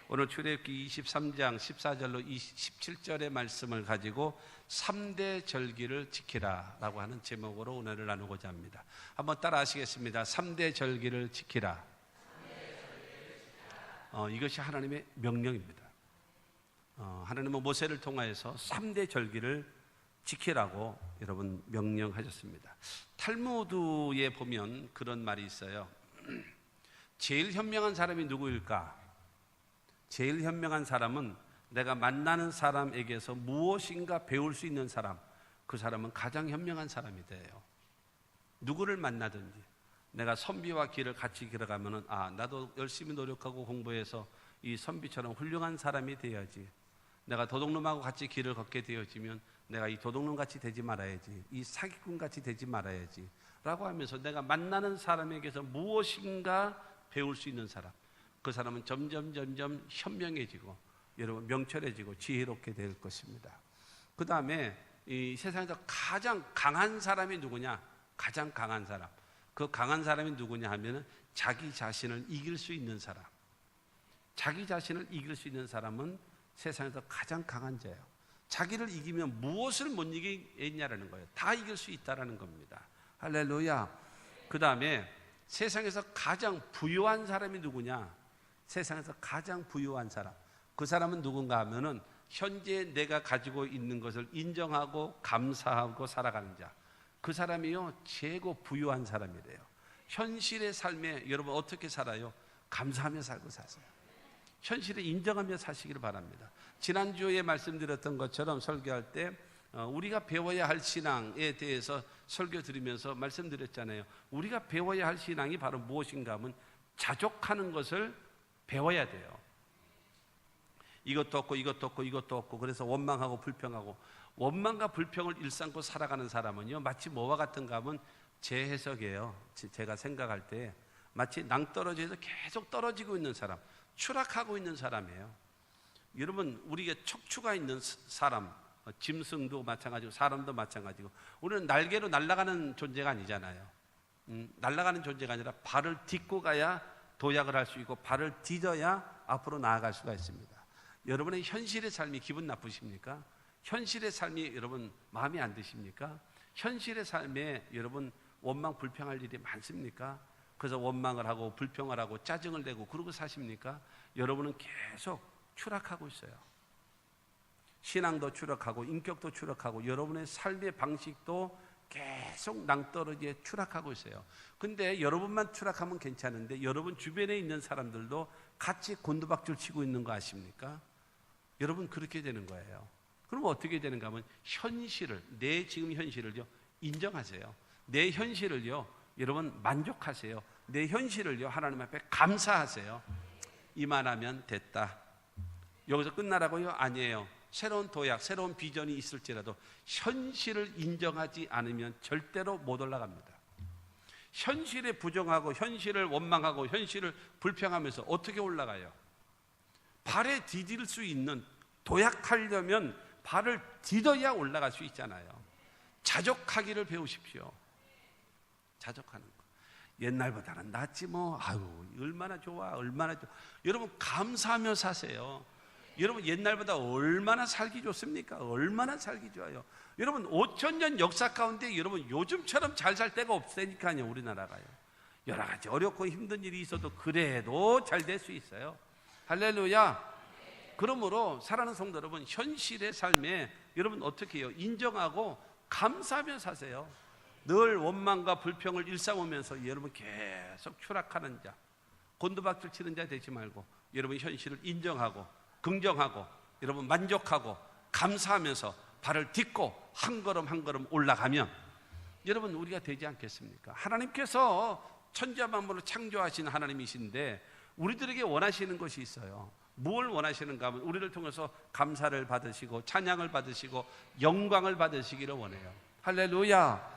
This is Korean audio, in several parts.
오늘 출애굽기 23장 14절로 17절의 말씀을 가지고 3대 절기를 지키라 라고 하는 제목으로 은혜를 나누고자 합니다. 한번 따라 하시겠습니다. 3대 절기를 지키라. 이것이 하나님의 명령입니다. 하나님은 모세를 통하여서 3대 절기를 지키라고 여러분 명령하셨습니다. 탈무드에 보면 그런 말이 있어요. 제일 현명한 사람이 누구일까? 제일 현명한 사람은 내가 만나는 사람에게서 무엇인가 배울 수 있는 사람, 그 사람은 가장 현명한 사람이 돼요. 누구를 만나든지 내가 선비와 길을 같이 걸어가면은 나도 열심히 노력하고 공부해서 이 선비처럼 훌륭한 사람이 되어야지. 내가 도둑놈하고 같이 길을 걷게 되어지면 내가 이 도둑놈 같이 되지 말아야지. 이 사기꾼 같이 되지 말아야지 라고 하면서 내가 만나는 사람에게서 무엇인가 배울 수 있는 사람, 그 사람은 점점 현명해지고 여러분 명철해지고 지혜롭게 될 것입니다. 그 다음에 이 세상에서 가장 강한 사람이 누구냐? 가장 강한 사람, 그 강한 사람이 누구냐 하면은 자기 자신을 이길 수 있는 사람. 자기 자신을 이길 수 있는 사람은 세상에서 가장 강한 자예요. 자기를 이기면 무엇을 못 이기겠냐라는 거예요. 다 이길 수 있다라는 겁니다. 할렐루야. 그 다음에 세상에서 가장 부유한 사람이 누구냐? 세상에서 가장 부유한 사람, 그 사람은 누군가 하면은 현재 내가 가지고 있는 것을 인정하고 감사하고 살아가는 자, 그 사람이요 최고 부유한 사람이래요. 현실의 삶에 여러분 어떻게 살아요? 감사하며 살고 사세요. 현실을 인정하며 사시기를 바랍니다. 지난주에 말씀드렸던 것처럼 설교할 때 우리가 배워야 할 신앙에 대해서 설교 드리면서 말씀드렸잖아요. 우리가 배워야 할 신앙이 바로 무엇인가 하면 자족하는 것을 배워야 돼요. 이것도 없고 이것도 없고 이것도 없고 그래서 원망하고 불평하고, 원망과 불평을 일삼고 살아가는 사람은요 마치 뭐와 같은가 하면 제 해석이에요. 제가 생각할 때 마치 낭떠러지에서 계속 떨어지고 있는 사람, 추락하고 있는 사람이에요. 여러분 우리에게 척추가 있는 사람, 짐승도 마찬가지고 사람도 마찬가지고 우리는 날개로 날아가는 존재가 아니잖아요. 날아가는 존재가 아니라 발을 딛고 가야 도약을 할 수 있고 발을 디뎌야 앞으로 나아갈 수가 있습니다. 여러분의 현실의 삶이 기분 나쁘십니까? 현실의 삶이 여러분 마음에 안 드십니까? 현실의 삶에 여러분 원망 불평할 일이 많습니까? 그래서 원망을 하고 불평을 하고 짜증을 내고 그러고 사십니까? 여러분은 계속 추락하고 있어요. 신앙도 추락하고 인격도 추락하고 여러분의 삶의 방식도 계속 낭떠러지에 추락하고 있어요. 근데 여러분만 추락하면 괜찮은데 여러분 주변에 있는 사람들도 같이 곤두박질 치고 있는 거 아십니까? 여러분 그렇게 되는 거예요. 그럼 어떻게 되는가 하면 현실을, 내 지금 현실을요 인정하세요. 내 현실을요 여러분 만족하세요. 내 현실을요 하나님 앞에 감사하세요. 이만하면 됐다. 여기서 끝나라고요? 아니에요. 새로운 도약, 새로운 비전이 있을지라도 현실을 인정하지 않으면 절대로 못 올라갑니다. 현실에 부정하고 현실을 원망하고 현실을 불평하면서 어떻게 올라가요? 발에 디딜 수 있는, 도약하려면 발을 디뎌야 올라갈 수 있잖아요. 자족하기를 배우십시오. 자족하는 거. 옛날보다는 낫지 뭐. 아유 얼마나 좋아, 얼마나 좋아. 여러분 감사하며 사세요. 여러분 옛날보다 얼마나 살기 좋습니까? 얼마나 살기 좋아요. 여러분 5,000년 역사 가운데 여러분 요즘처럼 잘 살 때가 없으니까요. 우리나라가요 여러 가지 어렵고 힘든 일이 있어도 그래도 잘 될 수 있어요. 할렐루야. 그러므로 사랑하는 성도 여러분, 현실의 삶에 여러분 어떻게 해요? 인정하고 감사하며 사세요. 늘 원망과 불평을 일삼으면서 여러분 계속 추락하는 자, 곤두박질 치는 자 되지 말고 여러분 현실을 인정하고 긍정하고 여러분 만족하고 감사하면서 발을 딛고 한 걸음 한 걸음 올라가면 여러분 우리가 되지 않겠습니까? 하나님께서 천지와 만물을 창조하신 하나님이신데 우리들에게 원하시는 것이 있어요. 뭘 원하시는가 하면 우리를 통해서 감사를 받으시고 찬양을 받으시고 영광을 받으시기를 원해요. 할렐루야.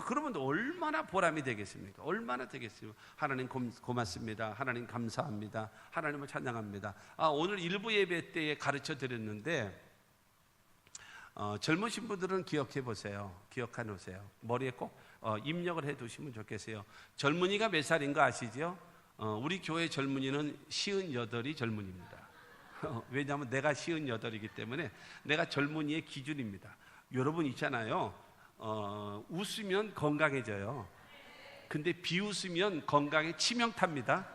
그러면 얼마나 보람이 되겠습니까? 얼마나 되겠습니까? 하나님 고맙습니다. 하나님 감사합니다. 하나님을 찬양합니다. 오늘 일부 예배 때에 가르쳐 드렸는데 젊으신 분들은 기억해 보세요. 기억해 놓으세요. 머리에 꼭 입력을 해 두시면 좋겠어요. 젊은이가 몇 살인 거 아시죠? 우리 교회 젊은이는 58이 젊은이입니다. 왜냐하면 내가 58이기 때문에 내가 젊은이의 기준입니다. 여러분 있잖아요. 웃으면 건강해져요. 근데 비웃으면 건강에 치명타입니다.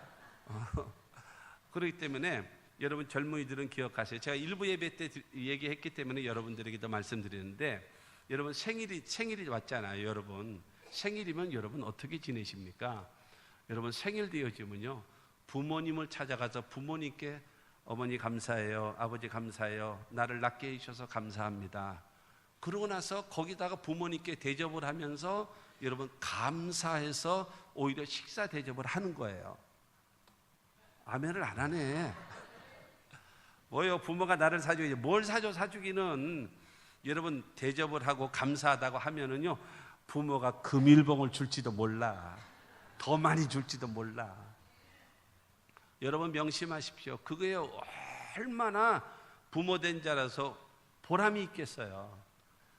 그렇기 때문에 여러분 젊은이들은 기억하세요. 제가 일부 예배 때 얘기했기 때문에 여러분들에게도 말씀드리는데, 여러분 생일이 왔잖아요. 여러분 생일이면 여러분 어떻게 지내십니까? 여러분 생일 되어지면요, 부모님을 찾아가서 부모님께 어머니 감사해요, 아버지 감사해요, 나를 낳게 해주셔서 감사합니다. 그러고 나서 거기다가 부모님께 대접을 하면서 여러분 감사해서 오히려 식사 대접을 하는 거예요. 아멘을 안 하네. 뭐요? 부모가 나를 사주기, 뭘 사주기는 여러분 대접을 하고 감사하다고 하면은요, 부모가 금일봉을 줄지도 몰라. 더 많이 줄지도 몰라. 여러분 명심하십시오. 그거에 얼마나 부모된 자라서 보람이 있겠어요.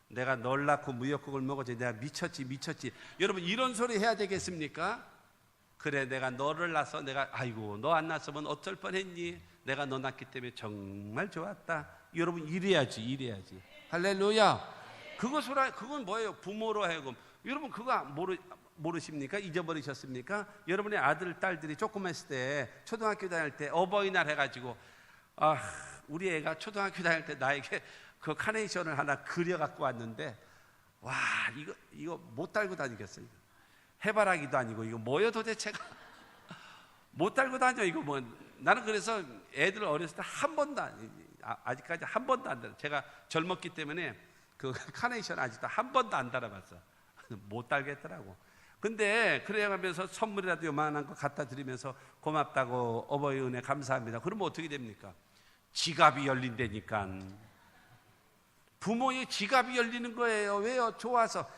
내가 널 낳고 무역국을 먹었지, 내가 미쳤지. 여러분 이런 소리 해야 되겠습니까? 그래, 내가 너를 낳아서 내가, 아이고 너 안 낳았으면 어쩔 뻔했니? 내가 너 낳기 때문에 정말 좋았다. 여러분 이래야지. 할렐루야. 그건 뭐예요? 부모로 하여금. 여러분 그거 모르십니까? 잊어버리셨습니까? 여러분의 아들, 딸들이 조그맣을 때, 초등학교 다닐 때 어버이날 해가지고, 우리 애가 초등학교 다닐 때 나에게 그 카네이션을 하나 그려 갖고 왔는데, 와, 이거 못 달고 다니겠어요. 해바라기도 아니고 이거 뭐예요 도대체가? 못 달고 다녀. 이거 뭐. 나는 그래서 애들 어렸을 때 아직까지 한 번도 안 달아. 제가 젊었기 때문에 그 카네이션 아직도 한 번도 안 달아봤어. 못 달겠더라고. 근데 그래 가면서 선물이라도 요만한 거 갖다 드리면서 고맙다고, 어버이 은혜 감사합니다. 그러면 어떻게 됩니까? 지갑이 열린다니까. 부모의 지갑이 열리는 거예요. 왜요? 좋아서.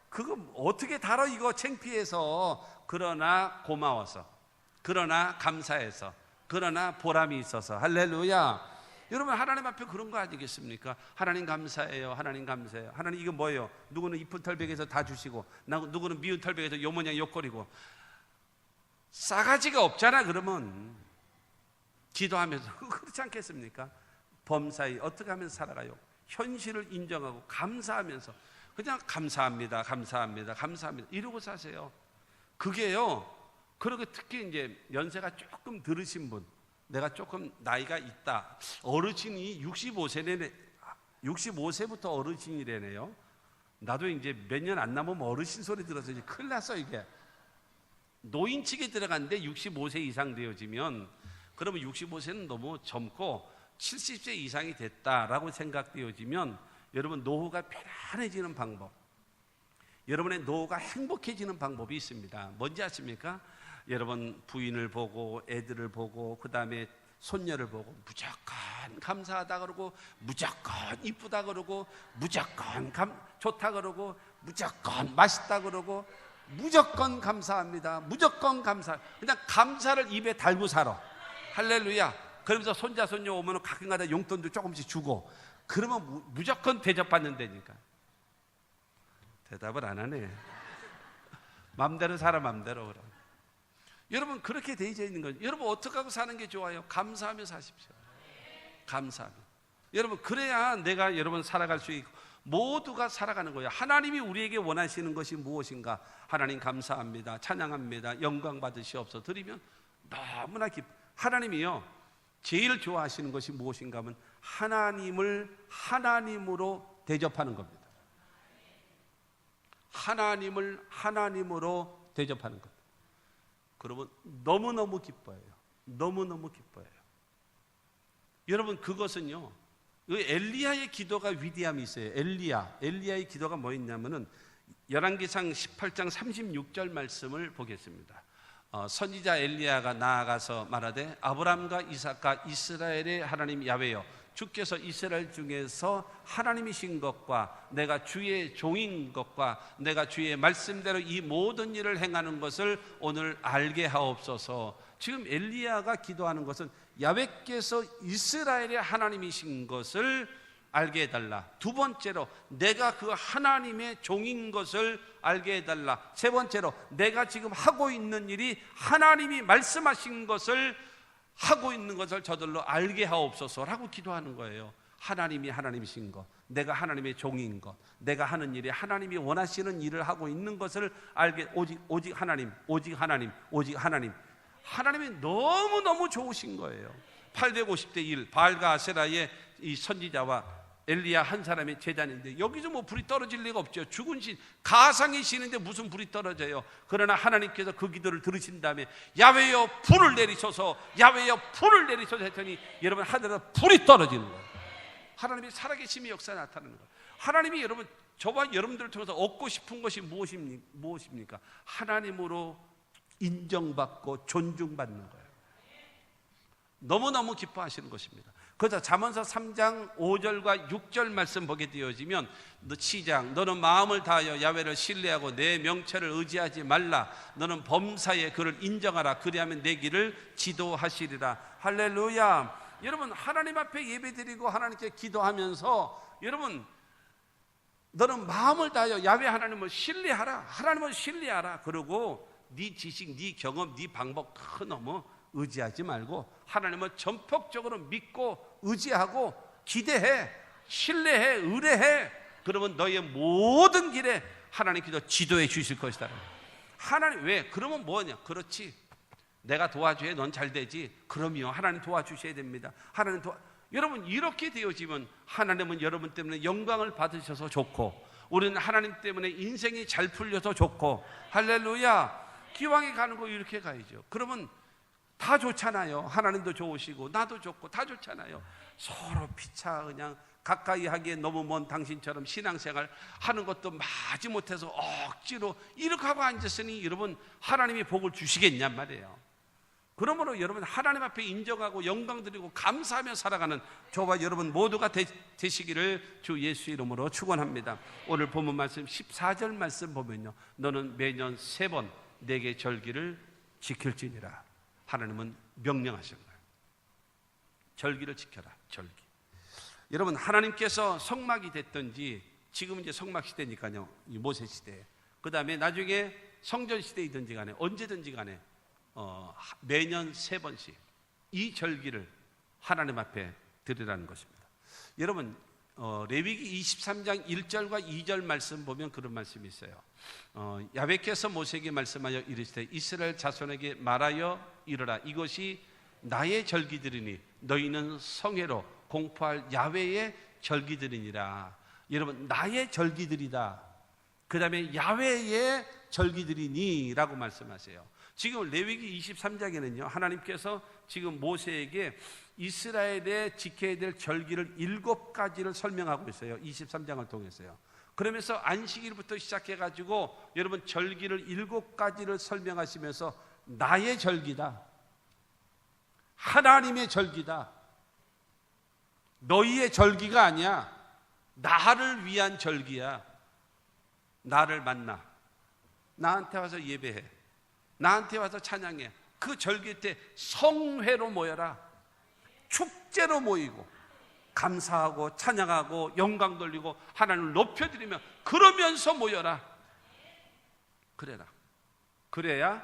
그거 어떻게 다뤄 이거 창피해서. 그러나 고마워서, 그러나 감사해서, 그러나 보람이 있어서. 할렐루야. 여러분 하나님 앞에 그런 거 아니겠습니까? 하나님 감사해요. 하나님 감사해요. 하나님 이거 뭐예요? 누구는 이쁜 털백에서 다 주시고, 누구는 미운 털백에서 요 모양 요꼴이고. 싸가지가 없잖아. 그러면 기도하면서 그렇지 않겠습니까? 범사에 어떻게 하면 살아가요? 현실을 인정하고 감사하면서 그냥 감사합니다 이러고 사세요. 그게요, 그리고 특히 이제 연세가 조금 들으신 분, 내가 조금 나이가 있다, 어르신이 65세부터 어르신이래네요. 나도 이제 몇 년 안 남으면 어르신 소리 들어서 이제 큰일 났어. 이게 노인층에 들어갔는데 65세 이상 되어지면, 그러면 65세는 너무 젊고 70세 이상이 됐다라고 생각되어지면, 여러분 노후가 편안해지는 방법, 여러분의 노후가 행복해지는 방법이 있습니다. 뭔지 아십니까? 여러분 부인을 보고 애들을 보고 그 다음에 손녀를 보고 무조건 감사하다 그러고, 무조건 이쁘다 그러고, 무조건 좋다 그러고, 무조건 맛있다 그러고, 무조건 감사합니다. 무조건 감사. 그냥 감사를 입에 달고 살아. 할렐루야. 그러면서 손자 손녀 오면 가끔가다 용돈도 조금씩 주고, 그러면 무조건 대접받는다니까. 대답을 안 하네. 맘대로 살아, 맘대로. 그럼 여러분 그렇게 되어져 있는 거죠. 여러분 어떻게 하고 사는 게 좋아요? 감사하며 사십시오. 감사하며. 여러분 그래야 내가 여러분 살아갈 수 있고 모두가 살아가는 거예요. 하나님이 우리에게 원하시는 것이 무엇인가? 하나님 감사합니다, 찬양합니다, 영광 받으시옵소서 드리면 너무나 하나님이요 제일 좋아하시는 것이 무엇인가 하면 하나님을 하나님으로 대접하는 겁니다. 하나님을 하나님으로 대접하는 것. 그러면 너무너무 기뻐해요. 너무너무 기뻐해요. 여러분 그것은요, 엘리야의 기도가 위대함이 있어요. 엘리야의 기도가 뭐였냐면은 열왕기상 18장 36절 말씀을 보겠습니다. 선지자 엘리야가 나아가서 말하되 아브람과 이삭과 이스라엘의 하나님 야훼여, 주께서 이스라엘 중에서 하나님이신 것과 내가 주의 종인 것과 내가 주의 말씀대로 이 모든 일을 행하는 것을 오늘 알게 하옵소서. 지금 엘리야가 기도하는 것은 야훼께서 이스라엘의 하나님이신 것을 알게 해달라. 두 번째로 내가 그 하나님의 종인 것을 알게 해달라. 세 번째로 내가 지금 하고 있는 일이 하나님이 말씀하신 것을 하고 있는 것을 저들로 알게 하옵소서라고 기도하는 거예요. 하나님이 하나님이신 것, 내가 하나님의 종인 것, 내가 하는 일이 하나님이 원하시는 일을 하고 있는 것을 알게. 오직 하나님, 오직 하나님, 오직 하나님. 하나님이 너무너무 좋으신 거예요. 850대 1 바알과 아세라의 이 선지자와 엘리야 한 사람의 제자인데 여기서 뭐 불이 떨어질 리가 없죠. 죽은 신, 가상의 신인데 무슨 불이 떨어져요. 그러나 하나님께서 그 기도를 들으신 다음에 야훼여 불을 내리소서, 야훼여 불을 내리소서 했더니 여러분 하늘에서 불이 떨어지는 거예요. 하나님의 살아계심의 역사가 나타나는 거예요. 하나님이 여러분 저와 여러분들을 통해서 얻고 싶은 것이 무엇입니까? 하나님으로 인정받고 존중받는 거예요. 너무너무 기뻐하시는 것입니다. 그래서 잠언서 3장 5절과 6절 말씀 보게 되어지면 시작, 너는 마음을 다하여 야훼를 신뢰하고 내 명체를 의지하지 말라. 너는 범사에 그를 인정하라. 그리하면 내 길을 지도하시리라. 할렐루야. 여러분 하나님 앞에 예배드리고 하나님께 기도하면서 여러분 너는 마음을 다하여 야훼 하나님을 신뢰하라. 하나님을 신뢰하라. 그리고 네 지식, 네 경험, 네 방법 그 너무 의지하지 말고 하나님을 전폭적으로 믿고 의지하고 기대해, 신뢰해, 의뢰해. 그러면 너의 모든 길에 하나님께서 지도해 주실 것이다. 하나님 왜? 그러면 뭐냐? 그렇지, 내가 도와줘야 넌 잘 되지. 그럼요, 하나님 도와주셔야 됩니다. 여러분 이렇게 되어지면 하나님은 여러분 때문에 영광을 받으셔서 좋고 우리는 하나님 때문에 인생이 잘 풀려서 좋고 할렐루야. 기왕에 가는 거 이렇게 가야죠. 그러면 다 좋잖아요. 하나님도 좋으시고 나도 좋고 다 좋잖아요. 서로 피차 그냥 가까이 하기에 너무 먼 당신처럼 신앙생활 하는 것도 마지 못해서 억지로 이렇게 하고 앉았으니 여러분 하나님이 복을 주시겠냔 말이에요. 그러므로 여러분 하나님 앞에 인정하고 영광 드리고 감사하며 살아가는 저와 여러분 모두가 되시기를 주 예수 이름으로 축원합니다. 오늘 본문 말씀 14절 말씀 보면요, 너는 매년 3번 내게 절기를 지킬지니라. 하나님은 명령하신 거예요. 절기를 지켜라. 절기. 여러분 하나님께서 성막이 됐든지 지금 이제 성막 시대니까요, 이 모세 시대, 그 다음에 나중에 성전 시대이든지 간에 언제든지 간에 매년 3번씩 이 절기를 하나님 앞에 드리라는 것입니다. 여러분 레위기 23장 1절과 2절 말씀 보면 그런 말씀이 있어요. 야훼께서 모세에게 말씀하여 이르시되 이스라엘 자손에게 말하여 이르라. 이것이 나의 절기들이니 너희는 성회로 공포할 야훼의 절기들이니라. 여러분 나의 절기들이다. 그 다음에 야훼의 절기들이니 라고 말씀하세요. 지금 레위기 23장에는요 하나님께서 지금 모세에게 이스라엘에 지켜야 될 절기를 7가지를 설명하고 있어요. 23장을 통해서요. 그러면서 안식일부터 시작해가지고 여러분 절기를 7가지를 설명하시면서 나의 절기다, 하나님의 절기다, 너희의 절기가 아니야, 나를 위한 절기야. 나를 만나, 나한테 와서 예배해, 나한테 와서 찬양해. 그 절기 때 성회로 모여라. 축제로 모이고 감사하고 찬양하고 영광 돌리고 하나님을 높여드리며 그러면서 모여라. 그래라. 그래야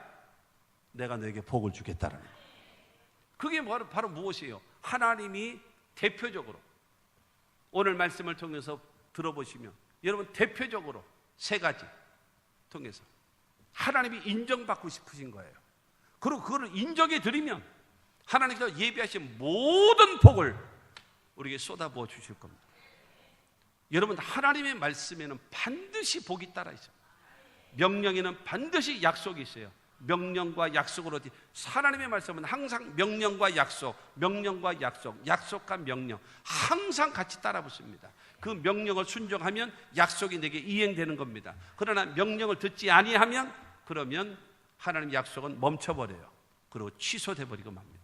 내가 너에게 복을 주겠다라는 거예요. 그게 바로 무엇이에요? 하나님이 대표적으로 오늘 말씀을 통해서 들어보시면 여러분 대표적으로 3가지 통해서 하나님이 인정받고 싶으신 거예요. 그리고 그걸 인정해 드리면 하나님께서 예비하신 모든 복을 우리에게 쏟아부어 주실 겁니다. 여러분 하나님의 말씀에는 반드시 복이 따라 있어요. 명령에는 반드시 약속이 있어요. 명령과 약속으로 하나님의 말씀은 항상 명령과 약속, 명령과 약속, 약속과 명령 항상 같이 따라 붙습니다. 그 명령을 순종하면 약속이 내게 이행되는 겁니다. 그러나 명령을 듣지 아니하면 그러면 하나님 약속은 멈춰버려요. 그리고 취소돼 버리고 맙니다.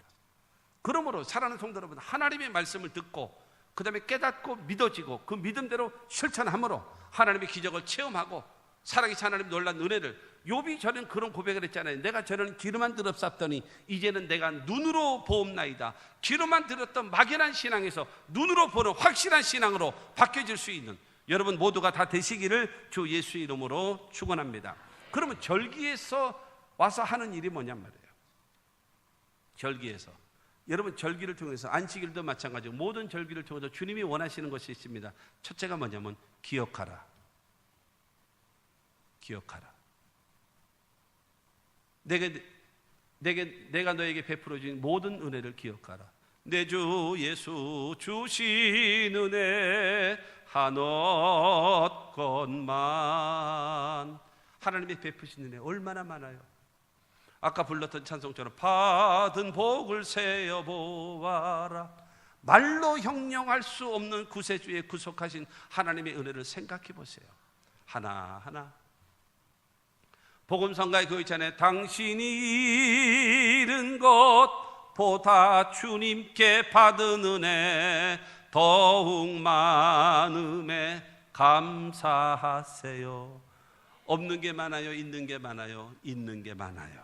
그러므로 사랑하는 성도 여러분, 하나님의 말씀을 듣고 그 다음에 깨닫고 믿어지고 그 믿음대로 실천함으로 하나님의 기적을 체험하고 살아계신 하나님 놀란 은혜를, 욥이 저는 그런 고백을 했잖아요. 내가 저는 귀로만 들었었더니 이제는 내가 눈으로 보옵나이다. 귀로만 들었던 막연한 신앙에서 눈으로 보는 확실한 신앙으로 바뀌어질 수 있는 여러분 모두가 다 되시기를 주 예수 이름으로 축원합니다. 그러면 절기에서 와서 하는 일이 뭐냔 말이에요. 절기에서 여러분 절기를 통해서, 안식일도 마찬가지고 모든 절기를 통해서 주님이 원하시는 것이 있습니다. 첫째가 뭐냐면 기억하라. 기억하라. 내가 너에게 베풀어 준 모든 은혜를 기억하라. 내 주 예수 주신 은혜 한없건만. 하나님의 베푸신 은혜 얼마나 많아요. 아까 불렀던 찬송처럼 받은 복을 세어 보아라. 말로 형용할 수 없는 구세주의 구속하신 하나님의 은혜를 생각해 보세요. 하나하나. 복음성가의 그 있잖아요. 당신이 잃은 것보다 주님께 받은 은혜 더욱 많음에 감사하세요. 없는 게 많아요? 있는 게 많아요? 있는 게 많아요.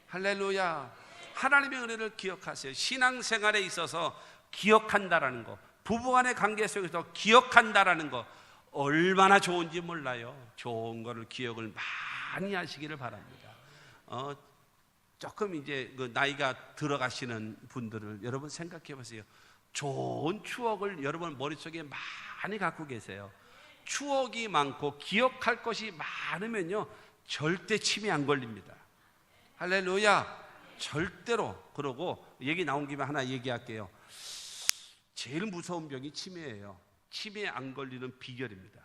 할렐루야. 하나님의 은혜를 기억하세요. 신앙생활에 있어서 기억한다라는 거, 부부간의 관계 속에서 기억한다라는 거 얼마나 좋은지 몰라요. 좋은 거를 기억을 많이 하시기를 바랍니다. 조금 이제 그 나이가 들어가시는 분들을 여러분 생각해 보세요. 좋은 추억을 여러분 머릿속에 많이 갖고 계세요. 추억이 많고 기억할 것이 많으면요 절대 치매 안 걸립니다. 할렐루야. 절대로. 그러고 얘기 나온 김에 하나 얘기할게요. 제일 무서운 병이 치매예요. 치매에 안 걸리는 비결입니다.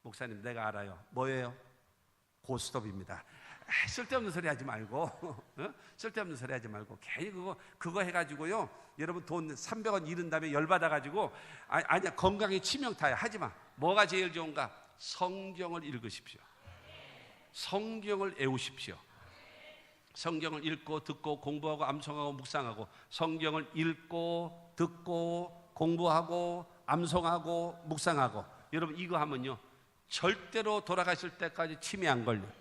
목사님, 내가 알아요. 뭐예요? 고스톱입니다. 쓸데없는 소리 하지 말고 쓸데없는 소리 하지 말고 괜히 그거 해가지고요 여러분 돈 300원 잃은 다음에 열받아가지고 아니야 건강에 치명타야. 하지마. 뭐가 제일 좋은가? 성경을 읽으십시오. 성경을 외우십시오. 성경을 읽고 듣고 공부하고 암송하고 묵상하고, 성경을 읽고 듣고 공부하고 암송하고 묵상하고, 여러분 이거 하면요 절대로 돌아가실 때까지 치매 안 걸려요.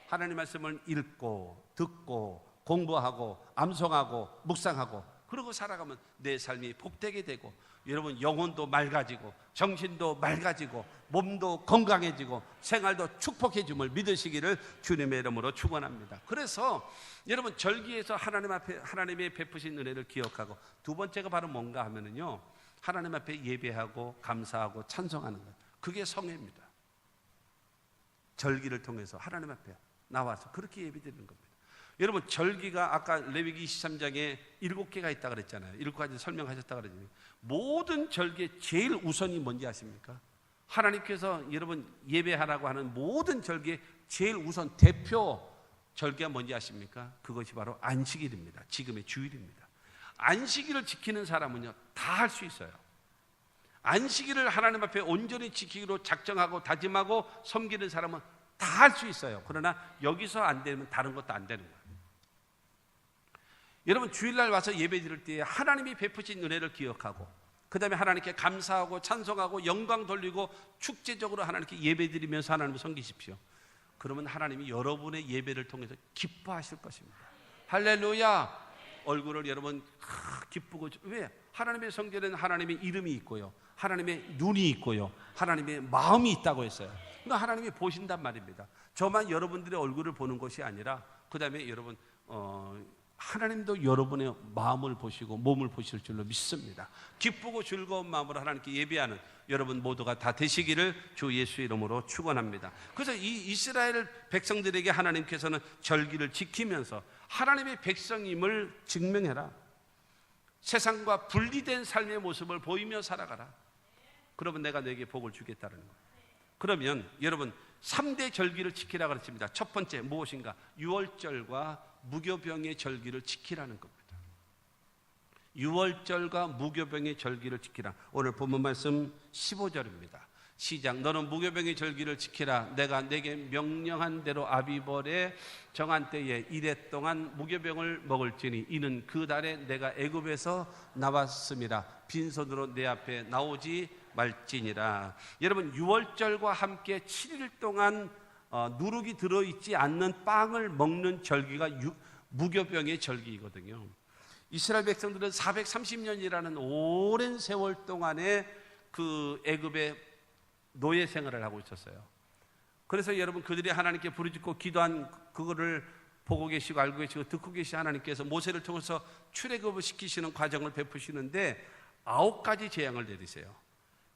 하나님 말씀을 읽고 듣고 공부하고 암송하고 묵상하고 그러고 살아가면 내 삶이 복되게 되고, 여러분 영혼도 맑아지고 정신도 맑아지고 몸도 건강해지고 생활도 축복해짐을 믿으시기를 주님의 이름으로 축원합니다. 그래서 여러분 절기에서 하나님 앞에 하나님의 베푸신 은혜를 기억하고, 두 번째가 바로 뭔가 하면은요 하나님 앞에 예배하고 감사하고 찬송하는 것. 그게 성회입니다. 절기를 통해서 하나님 앞에 나와서 그렇게 예배드리는 겁니다. 여러분 절기가 아까 레위기 23장에 7개가 있다고 그랬잖아요. 7가지 설명하셨다고 그랬잖아요. 모든 절기의 제일 우선이 뭔지 아십니까? 하나님께서 여러분 예배하라고 하는 모든 절기의 제일 우선 대표 절기가 뭔지 아십니까? 그것이 바로 안식일입니다. 지금의 주일입니다. 안식일을 지키는 사람은요 다 할 수 있어요. 안식일을 하나님 앞에 온전히 지키기로 작정하고 다짐하고 섬기는 사람은 다 할 수 있어요. 그러나 여기서 안 되면 다른 것도 안 되는 거예요. 여러분 주일날 와서 예배 드릴 때 하나님이 베푸신 은혜를 기억하고, 그 다음에 하나님께 감사하고 찬송하고 영광 돌리고 축제적으로 하나님께 예배 드리면서 하나님을 섬기십시오. 그러면 하나님이 여러분의 예배를 통해서 기뻐하실 것입니다. 할렐루야. 얼굴을 여러분 기쁘고, 왜? 하나님의 성전에는 하나님의 이름이 있고요 하나님의 눈이 있고요 하나님의 마음이 있다고 했어요. 그러니까 하나님이 보신단 말입니다. 저만 여러분들의 얼굴을 보는 것이 아니라 그 다음에 여러분 하나님도 여러분의 마음을 보시고 몸을 보실 줄로 믿습니다. 기쁘고 즐거운 마음으로 하나님께 예배하는 여러분 모두가 다 되시기를 주 예수 이름으로 축원합니다. 그래서 이 이스라엘 백성들에게 하나님께서는 절기를 지키면서 하나님의 백성임을 증명해라. 세상과 분리된 삶의 모습을 보이며 살아가라. 그러면 내가 너에게 복을 주겠다는 거예요. 그러면 여러분 3대 절기를 지키라고 그랬습니다. 첫 번째 무엇인가? 유월절과 무교병의 절기를 지키라는 겁니다. 유월절과 무교병의 절기를 지키라. 오늘 본문 말씀 15절입니다. 시작. 너는 무교병의 절기를 지키라. 내가 내게 명령한 대로 아비벌의 정한 때에 이래 동안 무교병을 먹을지니 이는 그 달에 내가 애굽에서 나왔음이라. 빈손으로 내 앞에 나오지 말지니라. 여러분 유월절과 함께 7일 동안 누룩이 들어있지 않는 빵을 먹는 절기가 무교병의 절기이거든요. 이스라엘 백성들은 430년이라는 오랜 세월 동안에 그 애굽의 노예 생활을 하고 있었어요. 그래서 여러분 그들이 하나님께 부르짖고 기도한 그거를 보고 계시고 알고 계시고 듣고 계신 하나님께서 모세를 통해서 출애굽을 시키시는 과정을 베푸시는데 9가지 재앙을 내리세요.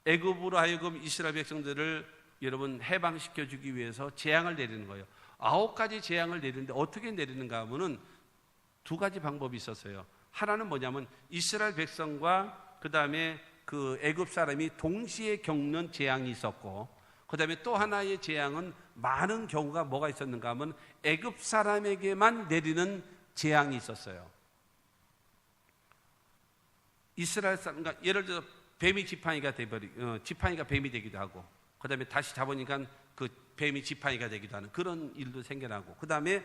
애굽으로 하여금 이스라엘 백성들을 여러분 해방시켜 주기 위해서 재앙을 내리는 거예요. 9가지 재앙을 내리는데 어떻게 내리는가 하면은 2가지 방법이 있었어요. 하나는 뭐냐면 이스라엘 백성과 그 다음에 그 애굽 사람이 동시에 겪는 재앙이 있었고, 그 다음에 또 하나의 재앙은 많은 경우가 뭐가 있었는가 하면 애굽 사람에게만 내리는 재앙이 있었어요. 이스라엘 사람, 그러니까 예를 들어 뱀이 지팡이가 지팡이가 뱀이 되기도 하고, 그 다음에 다시 잡으니까 그 뱀이 지팡이가 되기도 하는 그런 일도 생겨나고, 그 다음에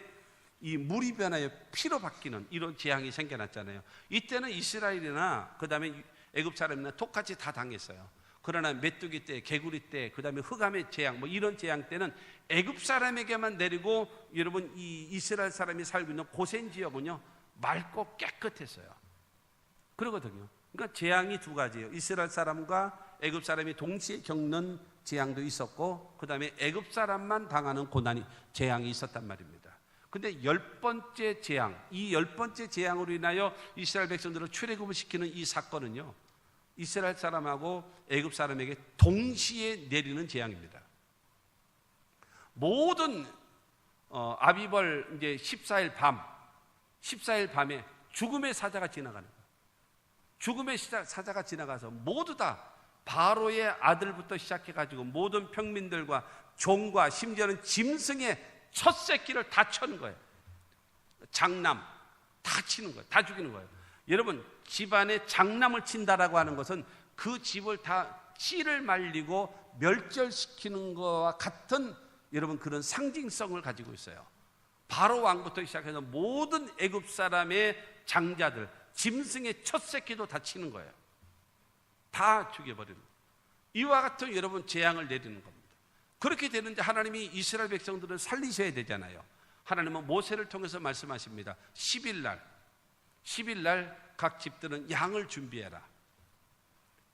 이 물이 변하여 피로 바뀌는 이런 재앙이 생겨났잖아요. 이때는 이스라엘이나 그 다음에 애굽 사람이나 똑같이 다 당했어요. 그러나 메뚜기 때, 개구리 때, 그 다음에 흑암의 재앙, 뭐 이런 재앙 때는 애굽 사람에게만 내리고, 여러분 이 이스라엘 사람이 살고 있는 고센 지역은요 맑고 깨끗했어요. 그러거든요. 그러니까 재앙이 2가지예요. 이스라엘 사람과 애굽 사람이 동시에 겪는 재앙도 있었고, 그 다음에 애굽 사람만 당하는 고난이 재앙이 있었단 말입니다. 근데 10번째 재앙, 이 10번째 재앙으로 인하여 이스라엘 백성들을 출애굽을 시키는 이 사건은요, 이스라엘 사람하고 애굽 사람에게 동시에 내리는 재앙입니다. 모든 아비벌 이제 14일 밤에 죽음의 사자가 지나가는 거예요. 죽음의 사자가 지나가서 모두 다 바로의 아들부터 시작해가지고 모든 평민들과 종과 심지어는 짐승의 첫 새끼를 다 쳐는 거예요. 장남 다 치는 거예요. 다 죽이는 거예요. 여러분, 집안에 장남을 친다라고 하는 것은 그 집을 다 씨를 말리고 멸절시키는 것과 같은 여러분 그런 상징성을 가지고 있어요. 바로 왕부터 시작해서 모든 애굽 사람의 장자들, 짐승의 첫 새끼도 다 치는 거예요. 다 죽여버리는 거예요. 이와 같은 여러분 재앙을 내리는 겁니다. 그렇게 되는데 하나님이 이스라엘 백성들을 살리셔야 되잖아요. 하나님은 모세를 통해서 말씀하십니다. 10일 날 각 집들은 양을 준비해라.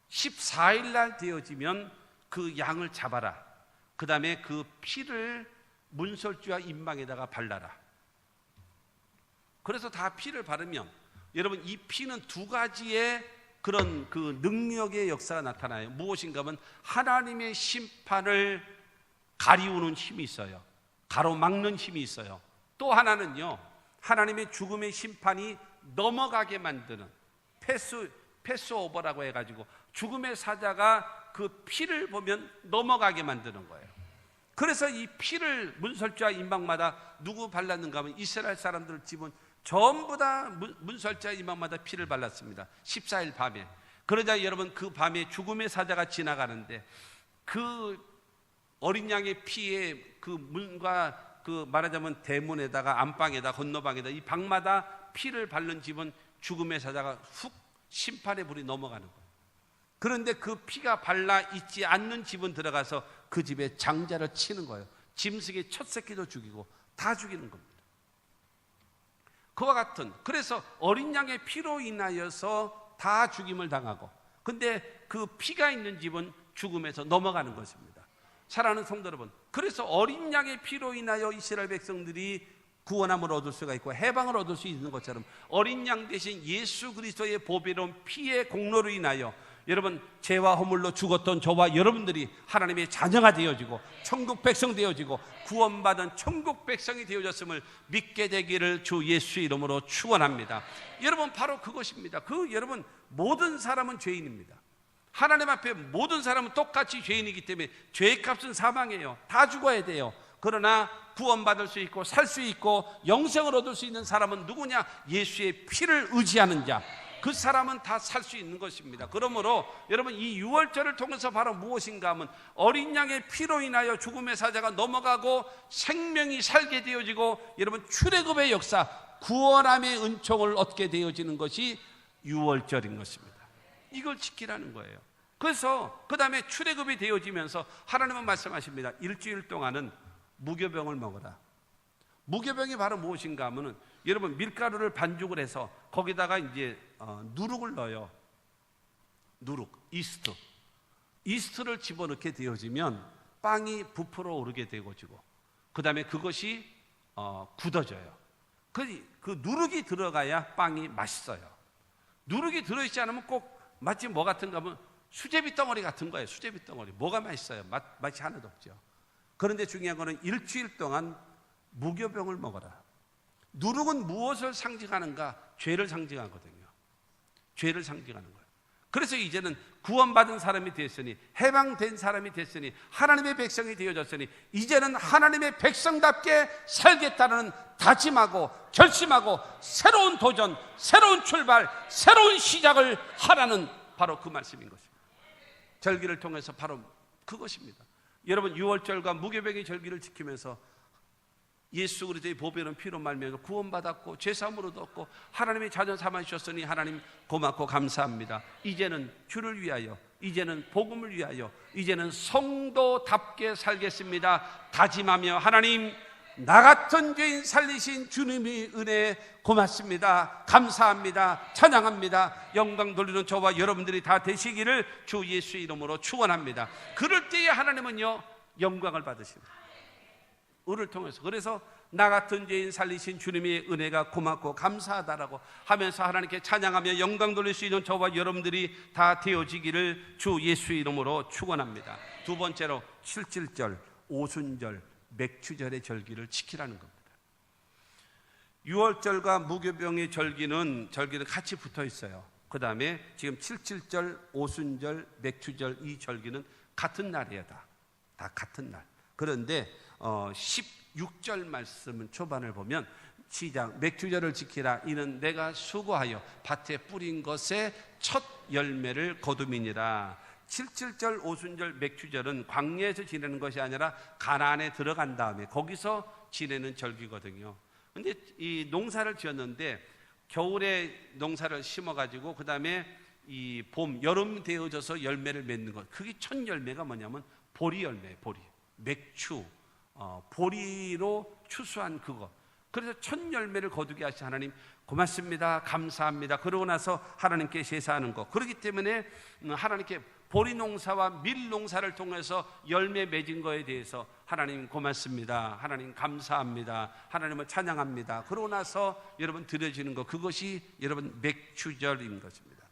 14일 날 되어지면 그 양을 잡아라. 그 다음에 그 피를 문설주와 임망에다가 발라라. 그래서 다 피를 바르면 여러분 이 피는 2가지의 그런 그 능력의 역사가 나타나요. 무엇인가 하면 하나님의 심판을 가리우는 힘이 있어요. 가로막는 힘이 있어요. 또 하나는요, 하나님의 죽음의 심판이 넘어가게 만드는 패스오버라고 해가지고 죽음의 사자가 그 피를 보면 넘어가게 만드는 거예요. 그래서 이 피를 문설주와 임망마다 누구 발랐는가 하면 이스라엘 사람들 집은 전부 다 문설주와 임망마다 피를 발랐습니다. 14일 밤에. 그러자 여러분 그 밤에 죽음의 사자가 지나가는데 그 어린 양의 피에 그 문과 그 말하자면 대문에다가 안방에다 건너방에다 이 방마다 피를 바른 집은 죽음의 사자가 훅 심판의 불이 넘어가는 거예요. 그런데 그 피가 발라 있지 않는 집은 들어가서 그 집에 장자를 치는 거예요. 짐승의 첫 새끼도 죽이고 다 죽이는 겁니다. 그와 같은, 그래서 어린 양의 피로 인하여서 다 죽임을 당하고, 근데 그 피가 있는 집은 죽음에서 넘어가는 것입니다. 사랑하는 성도 여러분, 그래서 어린 양의 피로 인하여 이스라엘 백성들이 구원함을 얻을 수가 있고 해방을 얻을 수 있는 것처럼 어린 양 대신 예수 그리스도의 보배로운 피의 공로로 인하여 여러분 죄와 허물로 죽었던 저와 여러분들이 하나님의 자녀가 되어지고 천국 백성 되어지고 구원받은 천국 백성이 되어졌음을 믿게 되기를 주 예수의 이름으로 축원합니다. 여러분 바로 그것입니다. 여러분 모든 사람은 죄인입니다. 하나님 앞에 모든 사람은 똑같이 죄인이기 때문에 죄의 값은 사망이에요. 다 죽어야 돼요. 그러나 구원받을 수 있고 살 수 있고 영생을 얻을 수 있는 사람은 누구냐? 예수의 피를 의지하는 자, 그 사람은 다 살 수 있는 것입니다. 그러므로 여러분 이 유월절을 통해서 바로 무엇인가 하면 어린 양의 피로 인하여 죽음의 사자가 넘어가고 생명이 살게 되어지고 여러분 출애굽의 역사, 구원함의 은총을 얻게 되어지는 것이 유월절인 것입니다. 이걸 지키라는 거예요. 그래서 그 다음에 출애굽이 되어지면서 하나님은 말씀하십니다. 일주일 동안은 무교병을 먹어라. 무교병이 바로 무엇인가 하면은 여러분 밀가루를 반죽을 해서 거기다가 이제 누룩을 넣어요. 누룩, 이스트를 집어넣게 되어지면 빵이 부풀어 오르게 되어지고 그 다음에 그것이 굳어져요. 그 누룩이 들어가야 빵이 맛있어요. 누룩이 들어있지 않으면 꼭 마치 뭐 같은가 하면 수제비 덩어리 같은 거예요. 수제비 덩어리. 뭐가 맛있어요? 맛이 하나도 없죠. 그런데 중요한 거는 일주일 동안 무교병을 먹어라. 누룩은 무엇을 상징하는가? 죄를 상징하거든요. 죄를 상징하는 거예요. 그래서 이제는 구원받은 사람이 됐으니, 해방된 사람이 됐으니, 하나님의 백성이 되어졌으니 이제는 하나님의 백성답게 살겠다는 다짐하고 결심하고 새로운 도전, 새로운 출발, 새로운 시작을 하라는 바로 그 말씀인 것입니다. 절기를 통해서 바로 그것입니다. 여러분, 유월절과 무교병의 절기를 지키면서 예수 그리스도의 보배로운 피로 말미암아 구원받았고 죄사함으로도 얻고 하나님의 자녀 삼아주셨으니 하나님 고맙고 감사합니다. 이제는 주를 위하여, 이제는 복음을 위하여, 이제는 성도답게 살겠습니다. 다짐하며 하나님, 나 같은 죄인 살리신 주님의 은혜에 고맙습니다. 감사합니다. 찬양합니다. 영광 돌리는 저와 여러분들이 다 되시기를 주 예수의 이름으로 축원합니다. 그럴 때에 하나님은요, 영광을 받으십니다. 을을 통해서. 그래서 나 같은 죄인 살리신 주님의 은혜가 고맙고 감사하다라고 하면서 하나님께 찬양하며 영광 돌릴 수 있는 저와 여러분들이 다 되어지기를 주 예수의 이름으로 축원합니다. 두 번째로 77절, 오순절, 맥추절의 절기를 지키라는 겁니다. 유월절과 무교병의 절기는 같이 붙어 있어요. 그 다음에 지금 77절, 오순절, 맥추절 이 절기는 같은 날이에요. 다 같은 날. 그런데 16절 말씀은 초반을 보면 시작, 맥추절을 지키라. 이는 내가 수고하여 밭에 뿌린 것의 첫 열매를 거둠이니라. 77절, 오순절, 맥추절은 광야에서 지내는 것이 아니라 가나안에 들어간 다음에 거기서 지내는 절기거든요. 근데 이 농사를 지었는데 겨울에 농사를 심어가지고 그 다음에 이 봄, 여름 되어져서 열매를 맺는 것, 그게 첫 열매가 뭐냐면 보리 열매예요. 보리, 맥추, 보리로 추수한 그거. 그래서 첫 열매를 거두게 하신 하나님 고맙습니다, 감사합니다. 그러고 나서 하나님께 제사하는 거. 그렇기 때문에 하나님께 보리 농사와 밀 농사를 통해서 열매 맺은 거에 대해서 하나님 고맙습니다, 하나님 감사합니다, 하나님을 찬양합니다. 그러고 나서 여러분 드려지는 거, 그것이 여러분 맥추절인 것입니다.